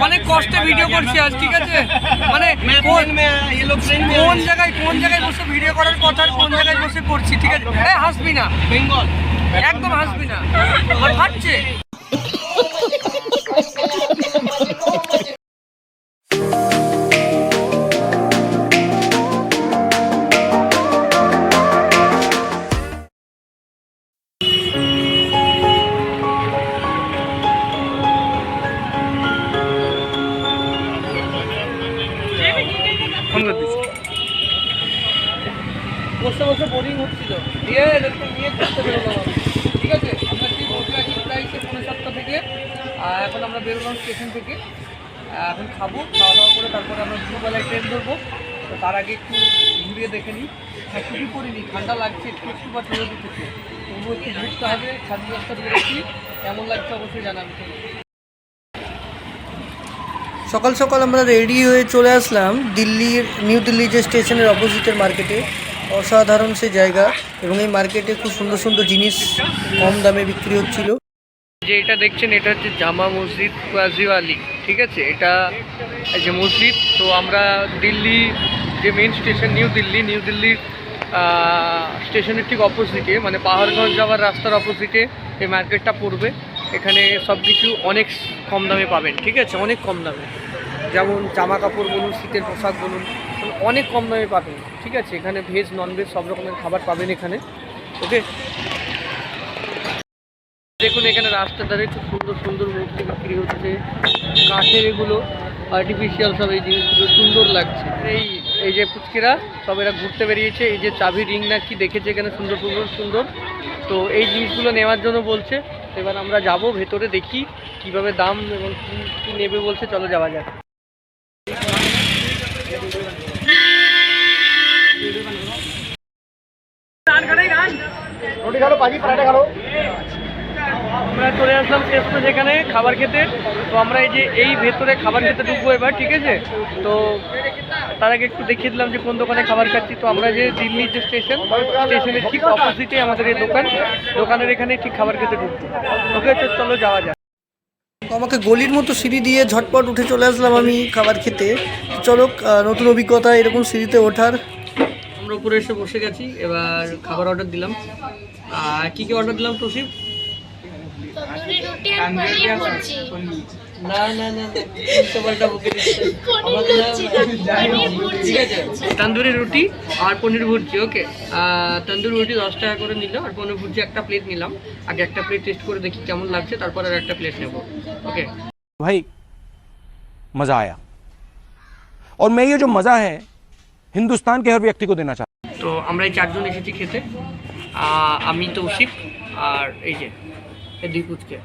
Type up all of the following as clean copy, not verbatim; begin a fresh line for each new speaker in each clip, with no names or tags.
অনেক কষ্টে ভিডিও করছি আজ, ঠিক আছে? মানে কোন জায়গায় বসে ভিডিও করার কথা, কোন জায়গায় বসে করছি, ঠিক আছে? হাসবি না, বেঙ্গল একদম হাসবি না, আমার ফাটছে। বসে বসে বোরিং হচ্ছিল, দিয়ে এদেরকে নিয়ে ঘুরতে বেরোলাম আমি, ঠিক আছে? আমরা ঠিক বসে আছি প্রায় 7:30 থেকে। এখন আমরা বেরোলাম স্টেশন থেকে, এখন খাবো, খাওয়া দাওয়া করে তারপরে আমরা দুপুরবেলায় ট্রেন ধরবো। তো তার আগে একটু ঘুরিয়ে দেখে নিই। কিছু করিনি, ঠান্ডা লাগছে একটু বা রোদ উঠেছে, তবুও একটু ঘুরতে হবে। 10:30 বেরোচ্ছি, কেমন লাগছে অবশ্যই জানাবেন।
সকাল সকাল আমরা রেডি হয়ে চলে আসলাম নিউ দিল্লি যে স্টেশনের অপোজিটের মার্কেটে। অসাধারণ সে জায়গা, এবং এই মার্কেটে খুব সুন্দর সুন্দর জিনিস কম দামে বিক্রি হচ্ছিল।
যে এটা দেখছেন, এটা হচ্ছে জামা মসজিদ কাজিওয়ালি, ঠিক আছে? এটা এই যে মসজিদ। তো আমরা দিল্লি যে মেন স্টেশন নিউ দিল্লির স্টেশনের ঠিক অপোজিটে, মানে পাহাড়গঞ্জ যাওয়ার রাস্তার অপোজিটে এই মার্কেটটা পড়বে। এখানে সব কিছু অনেক কম দামে পাবেন, ঠিক আছে? অনেক কম দামে, যেমন জামা কাপড় বলুন, শীতের পোশাক বলুন, অনেক কম দামে পাবেন, ঠিক আছে? এখানে ভেজ ননভেজ সব রকমের খাবার পাবেন এখানে, ওকে? দেখুন এখানে রাস্তার ধারে খুব সুন্দর সুন্দর মূর্তি বিক্রি হচ্ছে, কাঠের, এগুলো আর্টিফিশিয়াল সব। এই জিনিসগুলো সুন্দর লাগছে। এই যে পুচকিরা সব এরা ঘুরতে বেরিয়েছে, এই যে চাবি রিং না কি দেখেছে এখানে সুন্দর সুন্দর সুন্দর। তো এই জিনিসগুলো নেওয়ার জন্য বলছে। এবার আমরা যাব ভেতরে, দেখি কিভাবে দাম এবং কী নেবে বলছে। চলো যাওয়া যাক। আমরা চলে আসলাম শেষে যেখানে খাবার খেতে। তো আমরা এই ভেতরে খাবার খেতে ঢুকবো এবার, ঠিক আছে? তো তার আগে একটু দেখিয়ে দিলাম যে কোন দোকানে খাবার খাচ্ছি। তো আমরা যে দিল্লির যে স্টেশনের ঠিক অপোজিটে আমাদের এই দোকানের এখানে ঠিক খাবার খেতে ঢুকবো, ওকে? তো চলো যাওয়া যাক।
তো আমাকে গলির মতো সিঁড়ি দিয়ে ঝটপট উঠে চলে আসলাম আমি খাবার খেতে। চলো, নতুন অভিজ্ঞতা এরকম সিঁড়িতে ওঠার।
আমরা উপরে এসে বসে গেছি, এবার খাবার অর্ডার দিলাম। কি অর্ডার দিলাম তৌসিফ? না না না, ঠিক আছে, তন্দুরি রুটি আর পনির ভুর্জি, ওকে? তন্দুরি রুটি 10 টাকা করে নিল, আর পনির ভুর্জি একটা প্লেট নিলাম। আগে একটা প্লেট টেস্ট করে দেখি কেমন লাগছে, তারপর আর একটা প্লেট নেব, ওকে?
भाई मज़ा आया, और मैं ये जो मज़ा है हिंदुस्तान के हर व्यक्ति को देना चाहता हूँ।
তো আমরা এই 4 জন এসেছি খেতে, আমি তৌসিফ আর এই যে দুই পুচকে।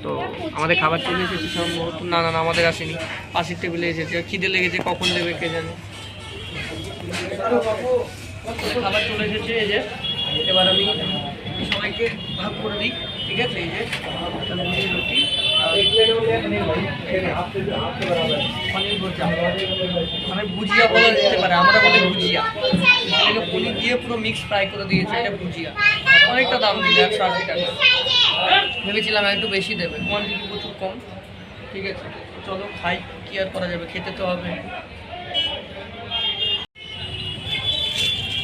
তো আমাদের খাবার চলে এসেছে সম্ভবত। না না না, আমাদের আসেনি, পাশের টেবিলে এসেছে। খিদে লেগেছে, কখন দেবে কে জানে। খাবার চলে এসেছে, এই যে। এবার আমি সবাইকে ভাগ করে দিই, ঠিক আছে? এই যে রুটি, মানে ভুজিয়া বলা যেতে পারে, আমরা বলি ভুজিয়া। এটাকে পনির দিয়ে পুরো মিক্স ফ্রাই করে দিয়েছে, এটা ভুজিয়া। অনেকটা দাম দিল, 180 টাকা। ভেবেছিলাম একটু বেশি দেবে, কোয়ান্টিটি প্রচুর কম, ঠিক আছে? চলো খাই, কি আর করা যাবে, খেতে তো হবে।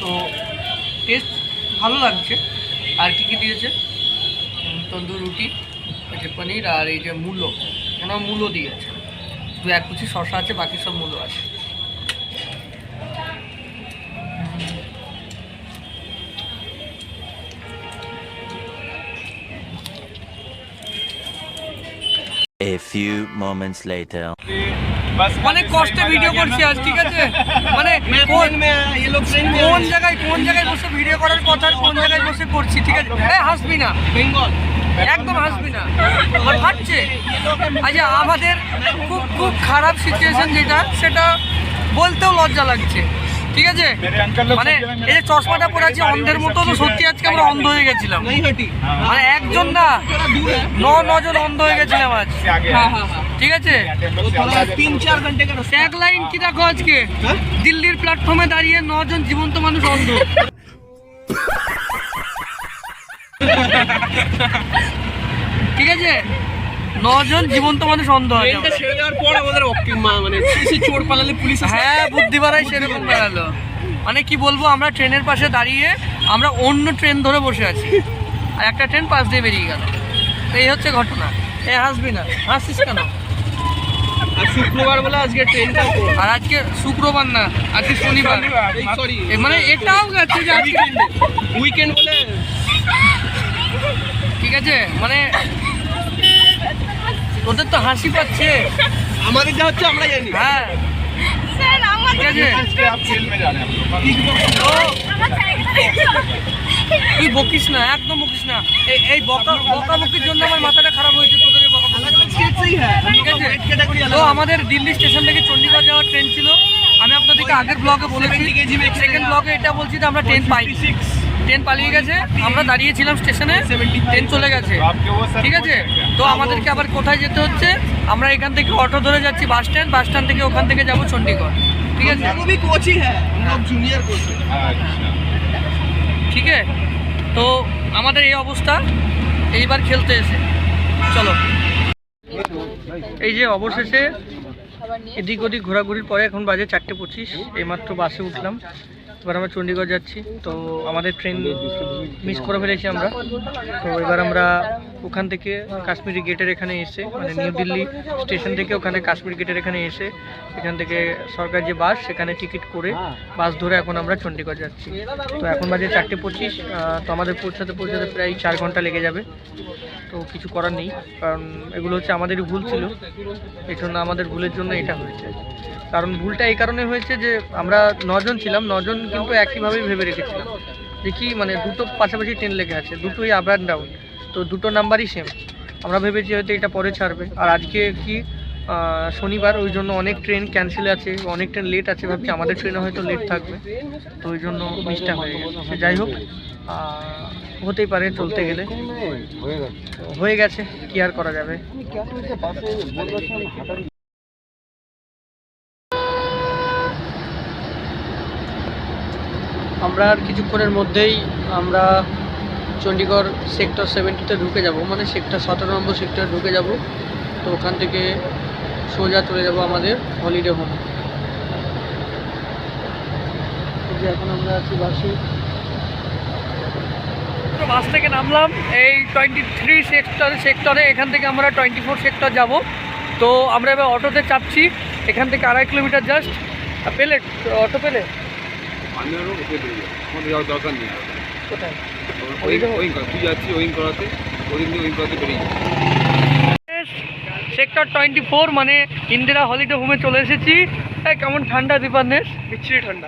তো টেস্ট ভালো লাগছে। আর কি দিয়েছে? তন্দুর রুটি, এই যে পনির, আর এই যে মূলো, ওনার মূলো দিয়েছে। 1 কুচি শসা আছে, বাকি সব মূলো আছে।
A few moments later.
অনেক কষ্টে ভিডিও করছি আজ, ঠিক আছে? মানে কোন জায়গায় বসে ভিডিও করার কথা, কোন জায়গায় বসে করছি, ঠিক আছে? হাসবি না, বেঙ্গল একদম হাসবি না, আমার ফাটছে। আচ্ছা, আমাদের খুব খারাপ সিচুয়েশন যেটা, সেটা বলতেও লজ্জা লাগছে, ঠিক আছে? মানে এই যে চশমাটা পরে আছি অন্ধের মতো, তো সত্যি আজকে আমরা অন্ধ হয়ে গেছিলাম। মানে একজন না, 9 জন অন্ধ হয়ে গেছিলাম আজ, ঠিক আছে? 3-4 ঘন্টা ট্যাগ লাইন কি দেখো আজকে, দিল্লির প্ল্যাটফর্মে দাঁড়িয়ে 9 জন জীবন্ত মানুষ অন্ধ। ঠিক আছে? 9 জন জীবন্ত মানুষ অন্ধ আছে।
ট্রেনটা ছেড়ে দেওয়ার পর আমাদের মানে এসে চোর পালালে পুলিশ আসে।
হ্যাঁ, বুদ্ধি বাড়াই সেরকম বেড়ালো। মানে কি বলবো, আমরা ট্রেনের পাশে দাঁড়িয়ে আমরা অন্য ট্রেন ধরে বসে আছি, আর একটা ট্রেন পাশ দিয়ে বেরিয়ে গেল। তো এই হচ্ছে ঘটনা। এ হাসবি না, হাসছিস কেন?
আর শুক্রবার বলে আজকে ট্রেনটা
আর আজকে শুক্রবার না, আজকে শনিবার।
সরি
মানে এটাও গেছে যে আজকে
উইকেন্ড বলে।
ঠিক আছে, মানে ওদের তো হাসি পাচ্ছে,
আমাদের যা হচ্ছে আমরা জানি।
হ্যাঁ ঠিক আছে। তুই বকিস না, একদম বকিস না। এই বকাবকির জন্য আমার মাথাটা খারাপ হয়েছে, তোদের এই বকাবকির জন্য। ঠিক আছে, তো আমাদের দিল্লি স্টেশন থেকে চণ্ডীগড় যাওয়ার ট্রেন ছিল। আমি আপনাদেরকে আগের ব্লগে বলেছি, সেকেন্ড ব্লগে এটা বলছি যে আমরা ট্রেন পাই, ট্রেন পালিয়ে গেছে, আমরা দাঁড়িয়েছিলাম স্টেশনে, ট্রেন চলে গেছে। ঠিক আছে, তো আমাদেরকে আবার কোথায় যেতে হচ্ছে, আমরা এখান থেকে অটো ধরে যাচ্ছি বাস স্ট্যান্ড থেকে ওখান থেকে যাবো চণ্ডীগড়। ঠিক আছে,
কোচই হ্যাঁ জুনিয়র কোচ।
ঠিক আছে, তো আমাদের এই অবস্থা এইবার খেলতে এসে। চলো, এই যে অবশেষে এদিক ওদিক ঘোরাঘুরির পরে এখন বাজে 4:25, এইমাত্র বাসে উঠলাম। এবার আমরা চণ্ডীগড় যাচ্ছি। তো আমাদের ট্রেন মিস করে ফেলেছি আমরা। তো এবার আমরা ওখান থেকে কাশ্মীরি গেটের এখানে এসে, মানে নিউ দিল্লি স্টেশন থেকে ওখানে কাশ্মীরি গেটের এখানে এসে, এখান থেকে সরকার যে বাস, সেখানে টিকিট করে বাস ধরে এখন আমরা চণ্ডীগড় যাচ্ছি। তো এখন বাজে 4:25, তো আমাদের পৌঁছাতে প্রায় 4 ঘন্টা লেগে যাবে। তো কিছু করার নেই, কারণ এগুলো হচ্ছে আমাদেরই ভুল ছিল। এই জন্য আমাদের ভুলের জন্য এটা হয়েছে। কারণ ভুলটা এই কারণে হয়েছে যে আমরা 9 জন ছিলাম, 9 জন কিন্তু একইভাবেই ভেবে রেখেছিলাম যে কি, মানে দুটো পাশাপাশি ট্রেন লেগে আছে, দুটোই আপ অ্যান্ড ডাউন, তো দুটো নাম্বারই সেম। আমরা ভেবেছি হয়তো এটা পরে ছাড়বে। আর আজকে কি শনিবার, ওই জন্য অনেক ট্রেন ক্যান্সেল আছে, অনেক ট্রেন লেট আছে, ভাবছি আমাদের ট্রেনে হয়তো লেট থাকবে, তো ওই জন্য মিসটা হয়ে গেছে। যাই হোক, হতেই পারে, চলতে গেলে হয়ে গেছে, কি আর করা যাবে। আমরা আর কিছুক্ষণের মধ্যেই আমরা চণ্ডীগড় সেক্টর 70-তে ঢুকে যাব, মানে সেক্টর 17 নম্বর সেক্টরে ঢুকে যাব। তো ওখান থেকে সোজা চলে যাব আমাদের হলিডে হোম। যে এখন আমরা আছি বাসে, বাস থেকে নামলাম এই 23 সেক্টরে, এখান থেকে আমরা 24 সেক্টর যাব। তো আমরা এবার অটোতে চাপছি, এখান থেকে 2.5 কিলোমিটার জাস্ট। পেলে অটো পেলে
দরকার নেই।
কোথায়? সেক্টর 24 মানে ইন্দিরা হলিডে হোমে চলে এসেছি। কেমন ঠান্ডা দীপান্বেশ? বিচ্ছিরি ঠান্ডা,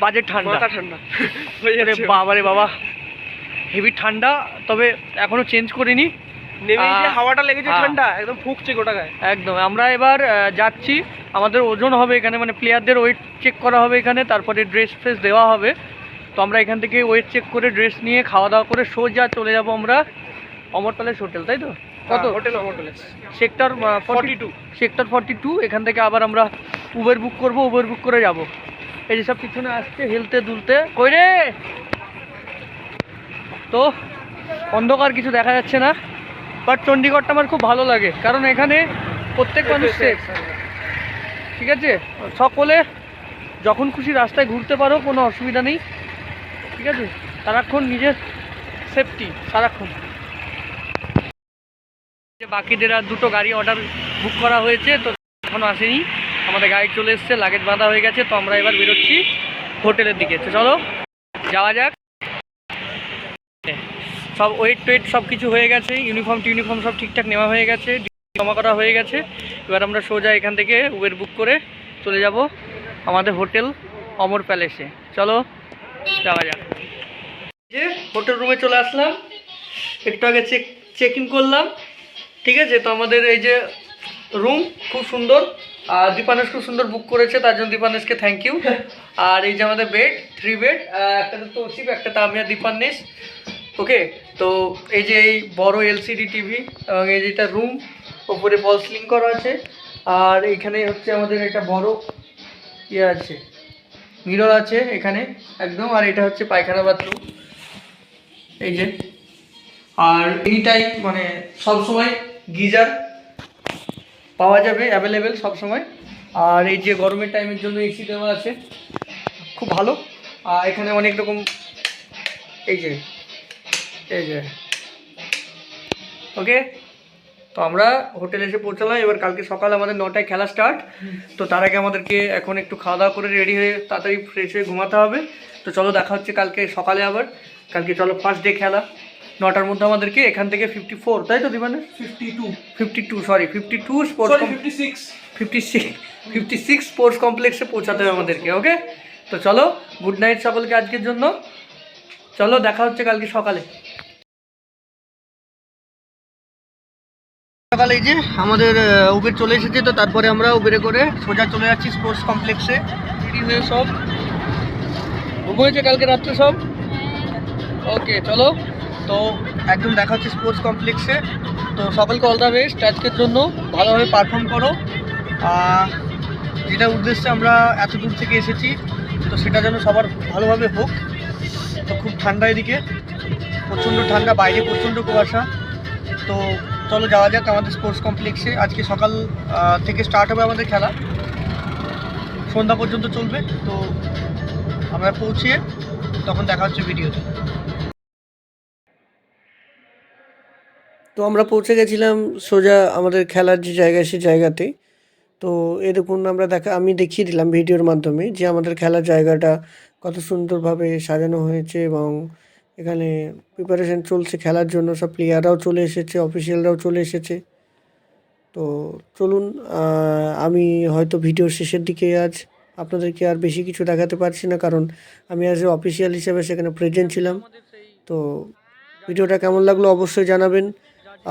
বাজে ঠান্ডা, মাথা ঠান্ডা বাবারে বাবা, হেভি ঠান্ডা। তবে এখনো চেঞ্জ করিনি, হাওয়াটা লেগেছে, ঠান্ডা একদম ফুকছে গোটা গায়ে একদম। আমরা এবার যাচ্ছি, আমাদের ওজন হবে এখানে, মানে প্লেয়ারদের ওয়েট চেক করা হবে এখানে, তারপরে ড্রেস ফ্রেস দেওয়া হবে। তো আমরা এখান থেকে ওয়েট চেক করে ড্রেস নিয়ে খাওয়া দাওয়া করে সোজা চলে যাব আমরা অমর প্যালেস হোটেল, তাই তো? কত হোটেল? অমর প্যালেস সেক্টর 42, সেক্টর 42। এখান থেকে আবার আমরা উবের বুক করব, উবের বুক করে যাব। এই যে সব পিছনে আসছে হেলতে দুলতে, কই রে? তো অন্ধকার, কিছু দেখা যাচ্ছে না, বাট চণ্ডীগড়টা আমার খুব ভালো লাগে, কারণ এখানে প্রত্যেক মানুষ সেফ। ঠিক আছে, সকলে যখন খুশি রাস্তায় ঘুরতে পারো, কোনো অসুবিধা নেই। ঠিক আছে, সারাক্ষণ নিজের সেফটি, সারাক্ষণ। বাকিদের আর 2টো গাড়ি অর্ডার বুক করা হয়েছে, তো এখনও আসেনি। আমাদের গাড়ি চলে এসছে, লাগেজ বাঁধা হয়ে গেছে। তো আমরা এবার বেরোচ্ছি হোটেলের দিকে। তো চলো যাওয়া যাক। সব ওয়েট সব কিছু হয়ে গেছে, ইউনিফর্ম সব ঠিকঠাক নেওয়া হয়ে গেছে, জমা করা হয়ে গেছে। এবার আমরা সোজা এখান থেকে উবের বুক করে চলে যাব আমাদের হোটেল অমর প্যালেসে। চলো যাওয়া যাক। যে হোটেল রুমে চলে আসলাম, একটু আগে চেক ইন করলাম। ঠিক আছে, তো আমাদের এই যে রুম খুব সুন্দর, আর দীপানেশ খুব সুন্দর বুক করেছে, তার জন্য দীপানেশকে থ্যাংক ইউ। আর এই যে আমাদের বেড, 3 বেড, একটাতে তৌসিফ, একটাতে আমি আর দীপান্বেশ। ওকে, তো এই যে এই বড় LCD টিভি, এবং এই যেটা রুম, ওপরে ফল সিলিং করা আছে। আর এখানে হচ্ছে আমাদের একটা বড় ইয়ে আছে, মিরর আছে এখানে একদম। আর এটা হচ্ছে পায়খানা বাথরুম, এই যে।
আর এনিটাইম মানে সবসময় গিজার পাওয়া যাবে অ্যাভেলেবেল সবসময়। আর এই যে গরমের টাইমের জন্য এসি দেওয়া আছে, খুব ভালো। আর এখানে অনেক রকম এই যে ওকে। তো আমরা হোটেলে এসে পৌঁছালাম। এবার কালকে সকালে আমাদের 9টায় খেলা স্টার্ট। তো তার আগে আমাদেরকে এখন একটু খাওয়া দাওয়া করে রেডি হয়ে তাড়াতাড়ি ফ্রেশ হয়ে ঘুমাতে হবে। তো চলো দেখা হচ্ছে কালকে সকালে আবার। কালকে চলো ফার্স্ট ডে খেলা 9টার মধ্যে আমাদেরকে এখান থেকে 54, তাই তো দিবানে 52 56 স্পোর্টস কমপ্লেক্সে পৌঁছাতে হবে আমাদেরকে। ওকে, তো চলো গুড নাইট সকলকে আজকের জন্য। চলো দেখা হচ্ছে কালকে সকালে। সকালে এই যে আমাদের উবের চলে এসেছে। তো তারপরে আমরা উবেরে করে সোজা চলে যাচ্ছি স্পোর্টস কমপ্লেক্সে। রেডি হয়ে সব ঘুমিয়েছে কালকে রাত্রে সব। ওকে চলো, তো একদম দেখা হচ্ছে স্পোর্টস কমপ্লেক্সে। তো সকলকে অল দ্য বেস্ট আজকের জন্য, ভালোভাবে পারফর্ম করো। যেটা উদ্দেশ্যে আমরা এত দূর থেকে এসেছি, তো সেটা যেন সবার ভালোভাবে হোক। তো খুব ঠান্ডা এদিকে, প্রচণ্ড ঠান্ডা, বাইরে প্রচণ্ড কুয়াশা। তো চলো যাওয়া যাক আমাদের স্পোর্টস কমপ্লেক্সে। আজকে সকাল থেকে স্টার্ট হবে আমাদের খেলা, সন্ধ্যা পর্যন্ত চলবে। তো আমরা পৌঁছিয়ে তখন দেখা হচ্ছে ভিডিওতে। তো আমরা পৌঁছে গেছিলাম সোজা আমাদের খেলার যে জায়গা, সেই জায়গাতে। তো এরকম আমি দেখিয়ে দিলাম ভিডিওর মাধ্যমে যে আমাদের খেলার জায়গাটা কত সুন্দরভাবে সাজানো হয়েছে এবং এখানে প্রিপারেশন চলছে খেলার জন্য। সব প্লেয়াররাও চলে এসেছে, অফিসিয়ালরাও চলে এসেছে। তো চলুন, আমি হয়তো ভিডিওর শেষের দিকে আজ আপনাদেরকে আর বেশি কিছু দেখাতে পারছি না, কারণ আমি আজ অফিসিয়াল হিসেবে সেখানে প্রেজেন্ট ছিলাম। তো ভিডিওটা কেমন লাগলো অবশ্যই জানাবেন।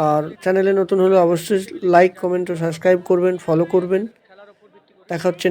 আর চ্যানেলে নতুন হলে অবশ্যই লাইক, কমেন্ট ও সাবস্ক্রাইব করবেন, ফলো করবেন। দেখা হচ্ছে